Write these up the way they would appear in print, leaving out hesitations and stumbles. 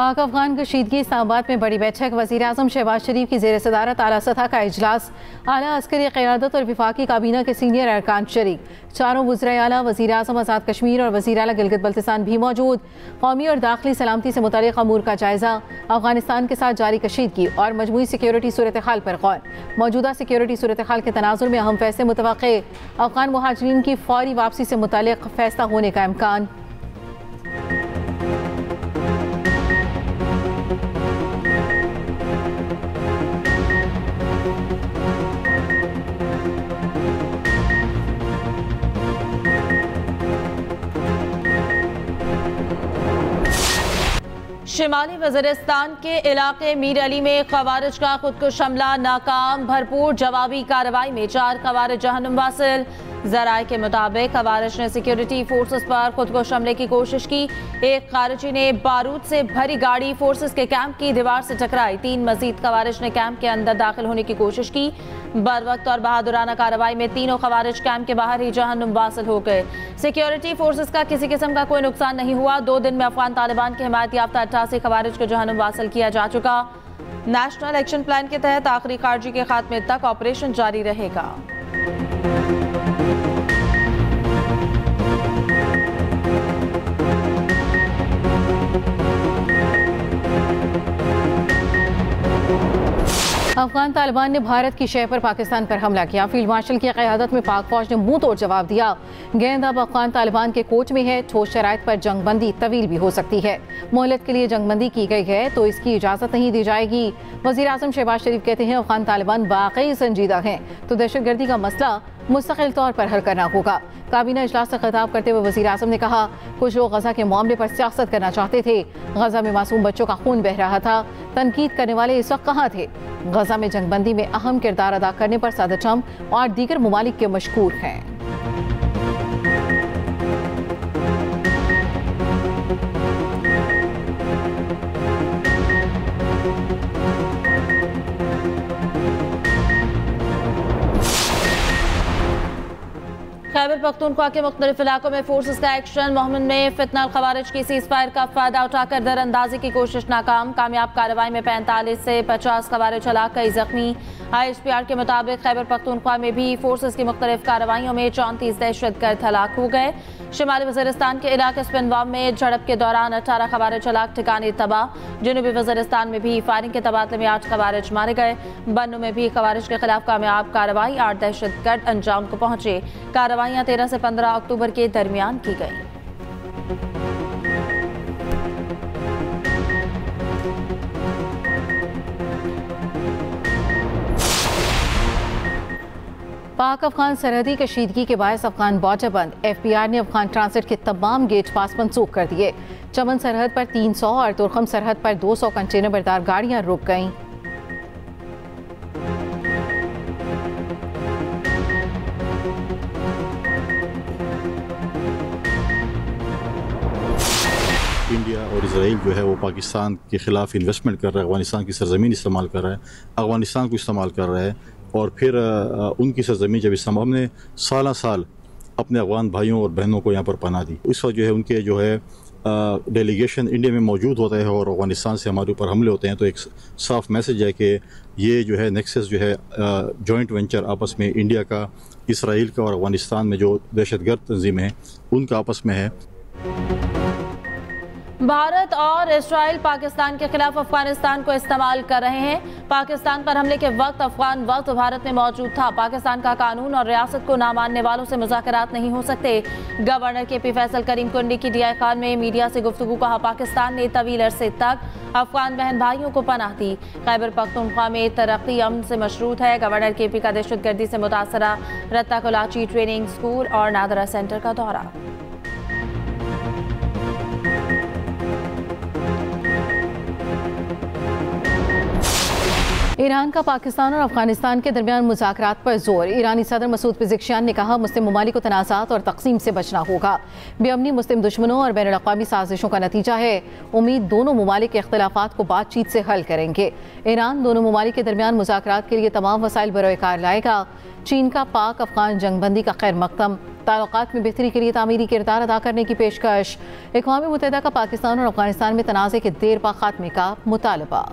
पाक अफगान कशीदगी इस्लामाबाद में बड़ी बैठक। वज़ीर-ए-आज़म शहबाज शरीफ की ज़ेर सदारत आला सतह का इजलास। आला अस्करी क़यादत और विफाकी काबीना के सीनियर अरकान शरीक। चारों वज़राए आला, वज़ीर-ए-आज़म आज़ाद कश्मीर और वज़ीर आला गिलगित बल्तिस्तान भी मौजूद। कौमी और दाखिली सलामती से मुतालिक अमूर का जायज़ा। अफगानिस्तान के साथ जारी कशीदगी और मजमूई सिक्योरिटी सूरत हाल पर गौर। मौजूदा सिक्योरिटी सूरत हाल के तनाजुर में अहम फैसले मुतवक्के। अफगान मुहाजिरीन की फौरी वापसी से मुतालिक फैसला होने का इम्कान। शिमाली वज़ीरिस्तान के इलाके मीर अली में ख़वारिज का खुदकुश हमला नाकाम। भरपूर जवाबी कार्रवाई में 4 ख़वारिज जहन्नुम वासिल। ज़राए के मुताबिक ख़वारिज ने सिक्योरिटी फोर्सेस पर खुदकुश हमले की कोशिश की। एक खारिजी ने बारूद से भरी गाड़ी फोर्सेस के कैंप की दीवार से टकराई। 3 मजीद ख़वारिज ने कैंप के अंदर दाखिल होने की कोशिश की। बर वक्त और बहादुराना कार्रवाई में तीनों ख़वारिज कैंप के बाहर ही जहन्नुम वासिल हो गए। सिक्योरिटी फोर्सेस का किसी किस्म का कोई नुकसान नहीं हुआ। 2 दिन में अफगान तालिबान की हिमायत याफ्ता 88 ख़वारिज को जहन्नुम वासिल किया जा चुका। नेशनल एक्शन प्लान के तहत आखिरी खारजी के खात्मे तक ऑपरेशन जारी रहेगा। अफगान तालिबान ने भारत की शह पर पाकिस्तान पर हमला किया। फील्ड मार्शल की क़यादत में पाक फौज ने मुंह तोड़ जवाब दिया। गेंद अब अफगान तालिबान के कोच में है। ठोस शराइत पर जंगबंदी तवील भी हो सकती है। मोहलत के लिए जंगबंदी की गई है तो इसकी इजाज़त नहीं दी जाएगी। वज़ीर-ए-आज़म शहबाज शरीफ कहते हैं अफगान तालिबान वाकई संजीदा हैं तो दहशतगर्दी का मसला मुस्तकिल तौर पर हल करना होगा। काबीना इजलास से खिताब करते हुए वज़ीर-ए-आज़म ने कहा कुछ लोग गजा के मामले पर सियासत करना चाहते थे। गजा में मासूम बच्चों का खून बह रहा था। तनकीद करने वाले इस वक्त कहाँ थे? गजा में जंगबंदी में अहम किरदार अदा करने पर सदर ट्रंप और दीगर ममालिक के मशकूर हैं। खैबर पख्तूनख्वा के मुख्तलिफ इलाकों में फोर्सेस का एक्शन। मोहम्मद में फितना खवारिज की सीज फायर का फायदा उठाकर दर अंदाजी की कोशिश नाकाम। कामयाब कार्रवाई में 45 से 50 खवारिज हलाक, कई जख्मी। ISPR के मुताबिक खैबर पख्तूनख्वा में भी फोर्सेस की मुख्तलिफ कार्रवाइयों में 34 दहशतगर्द हलाक हो गए। शिमाली वज़ीरिस्तान के इलाके स्पिनवाम में झड़प के दौरान 18 खवारिज हलाक, ठिकाने तबाह। जनूबी वज़ीरिस्तान में भी फायरिंग के तबादले में 8 खवारिज मारे गए। बन्नू में भी खवारिज के खिलाफ कामयाब कार्रवाई, 8 दहशतगर्द अंजाम को पहुंचे। कार्रवाइयाँ 13 से 15 अक्टूबर के दरमियान की गई। पाक अफगान सरहदी कशीदगी के बायस अफगान बॉर्डर बंद। FBR ने अफगान ट्रांसिट के तमाम गेट पास मनसूख कर दिए। चमन सरहद पर 300 और तुरखम सरहद पर 200 कंटेनर बरदार गाड़ियां रुक गईं। इंडिया और इजराइल जो है वो पाकिस्तान के ख़िलाफ़ इन्वेस्टमेंट कर रहा है, अफगानिस्तान की सरज़मीन इस्तेमाल कर रहा है, अफगानिस्तान को इस्तेमाल कर रहा है और फिर उनकी सरज़मीन जब इस्तेमाल, हमने साल अपने अफगान भाइयों और बहनों को यहाँ पर पनाह दी। इस वक्त जो है उनके जो है डेलीगेशन इंडिया में मौजूद होता है और अफगानिस्तान से हमारे ऊपर हमले होते हैं तो एक साफ मैसेज है कि ये जो है नेक्सस जो है जॉइंट वेंचर आपस में इंडिया का, इसराइल का और अफगानिस्तान में जो दहशतगर्द तंजीमें हैं उनका आपस में है। भारत और इसराइल पाकिस्तान के खिलाफ अफगानिस्तान को इस्तेमाल कर रहे हैं। पाकिस्तान पर हमले के वक्त अफगान वक्त भारत में मौजूद था। पाकिस्तान का कानून और रियासत को ना मानने वालों से मुज़ाकरात नहीं हो सकते। गवर्नर KP फैसल करीम कुंडी की DI खान में मीडिया से गुफ्तगू कहा पाकिस्तान ने तवील अरसे तक अफगान बहन भाइयों को पनाह दी। खैबर पख्तूनख्वा में तरक्की अमन से मशरूत है। गवर्नर KP का दहशतगर्दी से मुतासरा रत्ता कोलाची ट्रेनिंग स्कूल और नादरा सेंटर का दौरा। ईरान का पाकिस्तान और अफगानिस्तान के दरमियान मुज़ाकरात पर जोर। ईरानी सदर मसूद पेज़ेश्कियान ने कहा, मुस्लिम ममालिक को तनाज़ात और तक़सीम से बचना होगा। बेअमनी मुस्लिम दुश्मनों और बैनुल अक़वामी साजिशों का नतीजा है। उम्मीद दोनों ममालिक के इख्तिलाफ़ात को बातचीत से हल करेंगे। ईरान दोनों ममालिक के दरमियान मुज़ाकरात के लिए तमाम वसाइल बरोकार लाएगा। चीन का पाक अफगान जंगबंदी का खैर मकदम, ताल्लुकात में बेहतरी के लिए तामीरी किरदार अदा करने की पेशकश। अक़वाम मुत्तहिदा का पाकिस्तान और अफगानिस्तान में तनाज़े के देर पा खात्मे का मुतालबा।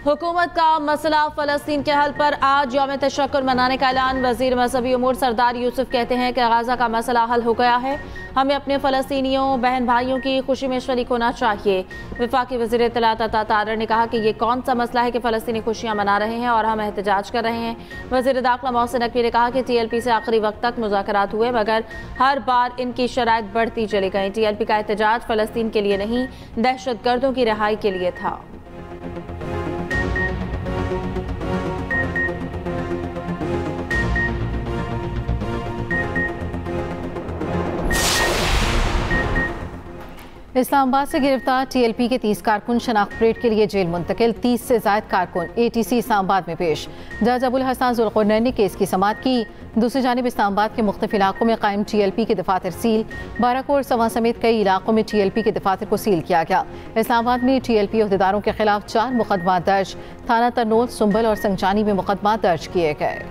हुकूमत का मसला फ़लस्तीन के हल पर आज यौम तशक्कुर मनाने का ऐलान। वज़ीर मज़हबी उमूर सरदार यूसुफ कहते हैं कि गाज़ा का मसला हल हो गया है, हमें अपने फ़लस्तीनियों बहन भाइयों की खुशी में शरीक होना चाहिए। वफाकी वज़ीर इत्तलात अता तारर ने कहा कि ये कौन सा मसला है कि फ़लस्तीनी खुशियाँ मना रहे हैं और हम एहतजाज कर रहे हैं। वज़ीर दाखिला मोहसिन नकवी ने कहा कि TLP से आखिरी वक्त तक मुज़ाकरात हुए, मगर हर बार इनकी शराइत बढ़ती चली गई। TLP का एहतजाज फ़लस्तीन के लिए नहीं, दहशतगर्दों की रिहाई के लिए था। इस्लामाबाद से गिरफ्तार TLP के 30 कारकुन शनाख्त परेड के लिए जेल मुंतकिल। 30 से ज़ायद कारकुन ATC इस्लामाबाद में पेश। जज अबुल हसन जुल्क़रनैन ने केस की समाअत की। दूसरी जानिब इस्लामाबाद के मुख्तलिफ इलाकों में कायम TLP के दफातर सील। बाराकोट सवा समेत कई इलाकों में TLP के दफातर को सील किया गया। इस्लामाबाद में TLP अहदेदारों के खिलाफ 4 मुकदमा दर्ज। थाना तरनोल, सुंबल और संगजानी में मुकदमा दर्ज किए गए।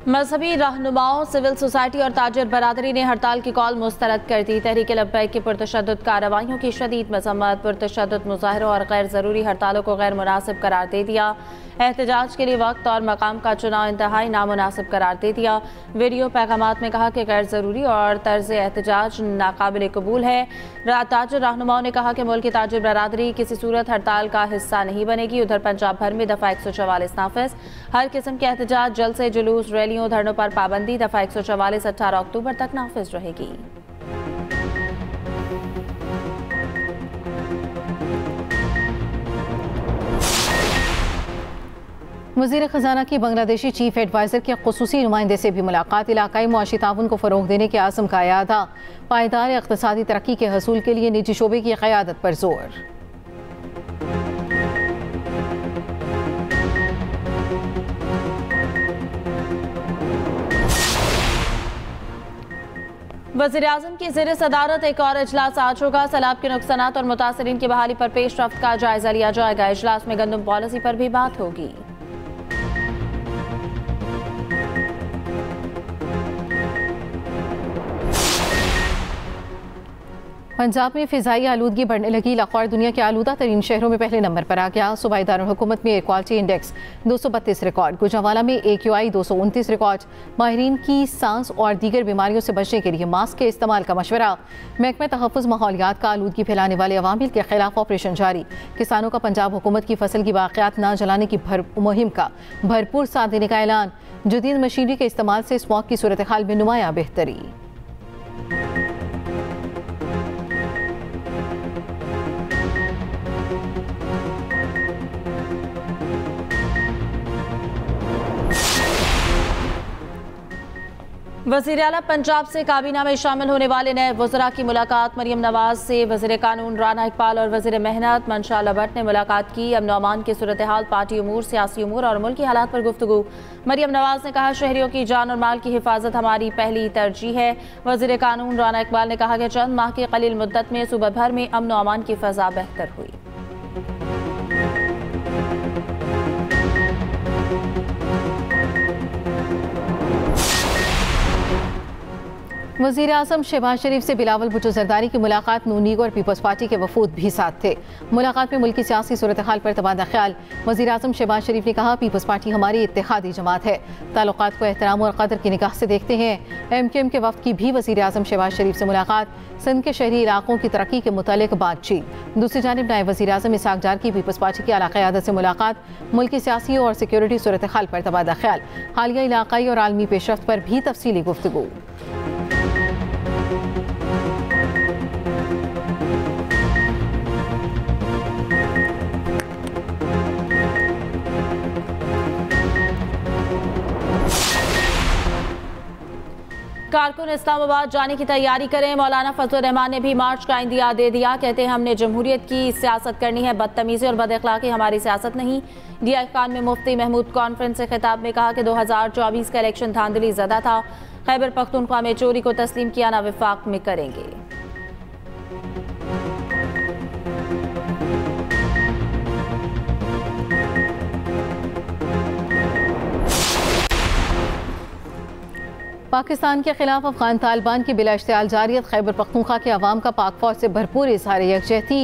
मजहबी रहनुमाओं, सिविल सोसाइटी और ताजर बरादरी ने हड़ताल की कॉल मुस्तरद कर दी। तहरीक लब्बैक की पुरतशद्दुद कार्रवाइयों की शदीद मजम्मत, पुरतशद्दुद मुजाहरों और गैर ज़रूरी हड़तालों को गैर मुनासिब करार दे दिया। एहतजाज के लिए वक्त और मकाम का चुनाव इंतहाई नामुनासिब करार दे दिया। वीडियो पैगामात में कहा कि गैर ज़रूरी और तर्ज एहतजाज नाकाबिल कबूल है। ताजर रहनुमाओं ने कहा कि मुल्क की ताजर बरादरी किसी सूरत हड़ताल का हिस्सा नहीं बनेगी। उधर पंजाब भर में दफ़ा 144 नाफिज। हर किस्म के एहतजाज, जलसे, जुलूस, रैलियों, धरनों पर पाबंदी। दफ़ा 144 18 अक्टूबर तक नाफिज रहेगी। वज़ीर ख़ज़ाना की बांग्लादेशी चीफ एडवाइज़र के ख़ुसूसी नुमाइंदे से भी मुलाकात। इलाकाई मुआशी ताउन को फ़रोग़ देने के आज़म का इरादा। पायदार इक़्तिसादी तरक्की के हसूल के लिए निजी शोबे की क़यादत पर जोर। वज़ीर आज़म की ज़ेर सदारत एक और इजलास आज होगा। सैलाब के नुकसानात और मुतासरीन की बहाली पर पेशरफ्त का जायजा लिया जाएगा। इजलास में गंदम पॉलिसी पर भी बात होगी। पंजाब में फ़िज़ाई आलूदगी बढ़ने लगी। लाहौर दुनिया के आलूदा तरीन शहरों में पहले नंबर पर आ गया। सूबाई दारुल हुकूमत में air quality index 232 record. Gujranwala में AQI 229 रिकॉर्ड। माहिरीन की सांस और दीगर बीमारियों से बचने के लिए मास्क के इस्तेमाल का मशवरा। महकमा तहफ़्फ़ुज़ माहौलियात का आलूदगी फैलाने वाले अवामिल के खिलाफ ऑपरेशन जारी। किसानों का पंजाब हुकूमत की फसल की बाक़ियात न जलाने की मुहिम का भरपूर साथ देने का ऐलान। जदीद मशीनरी के इस्तेमाल से स्मॉग की सूरत हाल में नुमायां बेहतरी। वज़ीर आला पंजाब से काबीना में शामिल होने वाले नए वज़रा की मुलाकात। मरियम नवाज से वज़ीर कानून राना इकबाल और वज़ीर मेहनत मंशाअल्लाह भट्ट ने मुलाकात की। अमन अमान की सूरत हाल, पार्टी उमूर, सियासी उमूर और मुल्की हालात पर गुफ्तगू। मरियम नवाज ने कहा, शहरियों की जान और माल की हिफाजत हमारी पहली तरजीह है। वज़ीर कानून राना इकबाल ने कहा कि चंद माह की कलील मुद्दत में सूबा भर में अमन अमान की फ़ज़ा बेहतर हुई। वज़ीर आज़म शहबाज शरीफ से बिलावल भुट्टो ज़रदारी की मुलाकात। नून लीग और पीपल्स पार्टी के वफूद भी साथ थे। मुलाकात में मुल्की सियासी सूरत हाल पर तबादला ख्याल। वज़ीर आज़म शहबाज शरीफ ने कहा, पीपल्स पार्टी हमारी इत्तेहादी जमात है, ताल्लुकात को एहतराम और कदर की निगाह से देखते हैं। MQM के वफ़द की भी वज़ीर आज़म शहबाज शरीफ से मुलाकात। सिंध के शहरी इलाकों की तरक्की के मुतालिक बातचीत। दूसरी जानिब नायब वज़ीर आज़म इसहाक डार की पीपल्स पार्टी की आला क़यादत से मुलाकात। मुल्की सियासी और सिक्योरिटी सूरत हाल पर तबादला ख्याल। हालिया इलाकाई और आलमी पेशरफ्त पर भी तफसीली गुफ्तगू। कारकुन इस्लामाबाद जाने की तैयारी करें। मौलाना फजल रहमान ने भी मार्च का इंदिया दे दिया। कहते हैं हमने जमहूरियत की सियासत करनी है, बदतमीजी और बदअखलाकी हमारी सियासत नहीं। डीआई खान में मुफ्ती महमूद कॉन्फ्रेंस से खिताब में कहा कि 2024 का इलेक्शन धांधली ज़दा था। खैबर पख्तूनख्वा में चोरी को तस्लीम किया ना विफाक में करेंगे। पाकिस्तान के खिलाफ अफगान तालिबान की बिला इश्तियाल जारियत खैबर पख्तूनख्वा के अवाम का पाक फौज से भरपूर इज़हार यकजहती।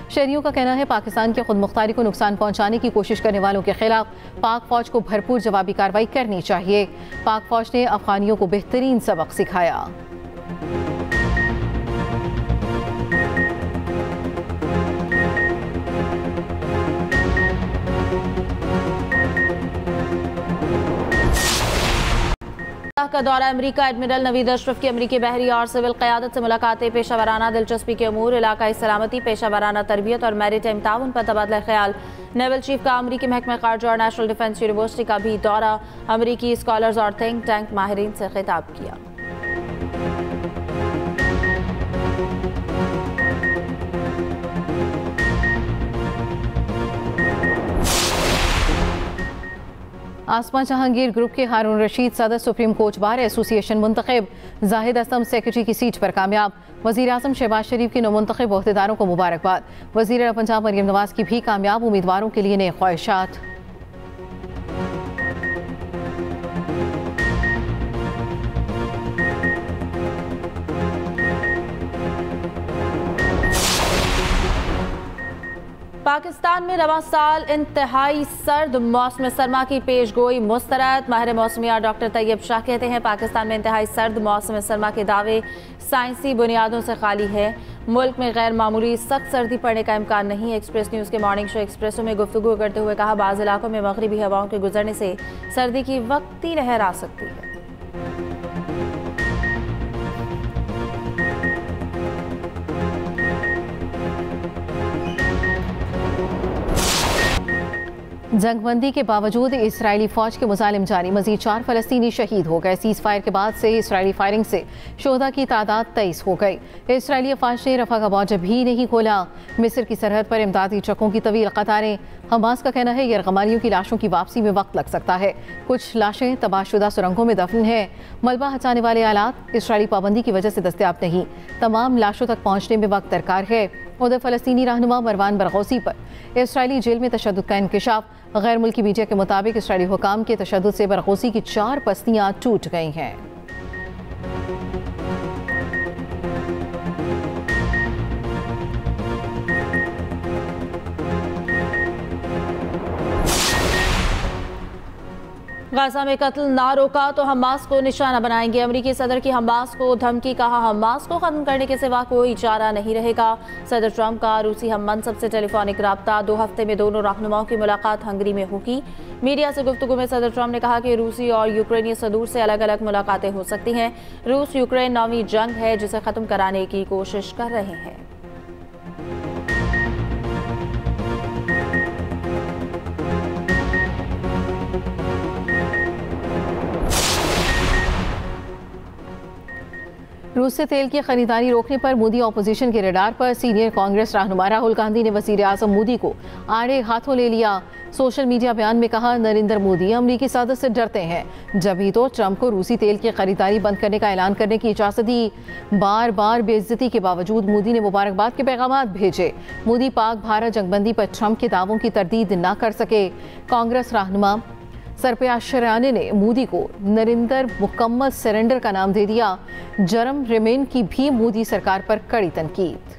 शहरियों का कहना है पाकिस्तान की खुद मुख्तारी को नुकसान पहुंचाने की कोशिश करने वालों के खिलाफ पाक फौज को भरपूर जवाबी कार्रवाई करनी चाहिए। पाक फौज ने अफगानियों को बेहतरीन सबक सिखाया। का दौरा अमेरिका। एडमिरल नवीद अशरफ की अमेरिकी बहरी और सिविल क़यादत से मुलाकातें। पेशावराना दिलचस्पी के अमूर, इलाकाई सलामती, पेशावराना तरबियत और मैरीटाइम ताउन पर तबादला ख्याल। नेवल चीफ का अमेरिकी महकमा खारजा और नेशनल डिफेंस यूनिवर्सिटी का भी दौरा। अमेरिकी स्कॉलर्स और थिंक टैंक माहिरीन से खिताब किया। आसमा जहांगीर ग्रुप के हारून रशीद सदर सुप्रीम कोर्ट बार एसोसिएशन मुंतखब। जाहिद असलम सेक्रेटरी की सीट पर कामयाब। वज़ीर आज़म शहबाज शरीफ के नौमुंतखब ओहदेदारों को मुबारकबाद। वज़ीर पंजाब मरियम नवाज की भी कामयाब। उम्मीदवारों के लिए नए ख्वाहिशात। पाकिस्तान में रवां साल इंतहाई सर्द मौसम सरमा की पेशगोई मुस्तरद। माहिर मौसमियात डॉक्टर तैयब शाह कहते हैं पाकिस्तान में इंतहाई सर्द मौसम सरमा के दावे साइंसी बुनियादों से खाली है। मुल्क में गैर मामूली सख्त सर्दी पड़ने का इम्कान नहीं। एक्सप्रेस न्यूज़ के मॉर्निंग शो एक्सप्रेसो में गुफ्तगू करते हुए कहा बाज़ इलाकों में मगरिबी हवाओं के गुजरने से सर्दी की वक्ती लहर आ सकती है। जंगबंदी के बावजूद इसराइली फौज के मुजालिम जारी। मजीद 4 फलस्तीनी शहीद हो गए। सीज फायर के बाद से इसराइली फायरिंग से शोहदा की तादाद 23 हो गई। इसराइली अफवाज ने रफा का बॉर्डर भी नहीं खोला। मिस्र की सरहद पर इमदादी ट्रकों की तवील कतारें। हमास का कहना है यरगमारियों की लाशों की वापसी में वक्त लग सकता है। कुछ लाशें तबाहशुदा सुरंगों में दफन हैं। मलबा हटाने वाले आलात इसराइली पाबंदी की वजह से दस्तयाब नहीं। तमाम लाशों तक पहुँचने में वक्त दरकार है। उधर फलस्तीनी रहनुमा मरवान बरगौसी पर इसराइली जेल में तशद्दुद का इंकशाफ। गैर मुल्की मीडिया के मुताबिक इसराइली हुकाम के तशद्दुद से बरगौसी की 4 बस्तियां टूट गई हैं। गाजा में कत्ल ना रोका तो हमास को निशाना बनाएंगे। अमेरिकी सदर की हमास को धमकी। कहा हमास को खत्म करने के सिवा कोई चारा नहीं रहेगा। सदर ट्रंप का रूसी हम मनसब से टेलीफोनिक राब्ता। 2 हफ्ते में दोनों रहनुमाओं की मुलाकात हंगरी में होगी। मीडिया से गुफ्तगू में सदर ट्रंप ने कहा कि रूसी और यूक्रेनी सदूर से अलग अलग मुलाकातें हो सकती हैं। रूस यूक्रेन नौवीं जंग है जिसे खत्म कराने की कोशिश कर रहे हैं। रूस से तेल की खरीदारी रोकने पर मोदी ऑपोजिशन के रडार पर। सीनियर कांग्रेस रहनुमा राहुल गांधी ने वजीर आजम मोदी को आड़े हाथों ले लिया। सोशल मीडिया बयान में कहा नरेंद्र मोदी अमरीकी सदर से डरते हैं, जब ही तो ट्रंप को रूसी तेल की खरीदारी बंद करने का ऐलान करने की इजाजत दी। बार बार बेइज्जती के बावजूद मोदी ने मुबारकबाद के पैगाम भेजे। मोदी पाक भारत जंगबंदी पर ट्रंप के दावों की तरदीद न कर सके। कांग्रेस रहनुमा सरपयाज शराने ने मोदी को नरेंद्र मुकम्मल सरेंडर का नाम दे दिया। जरम रेमेन की भी मोदी सरकार पर कड़ी तनकीद।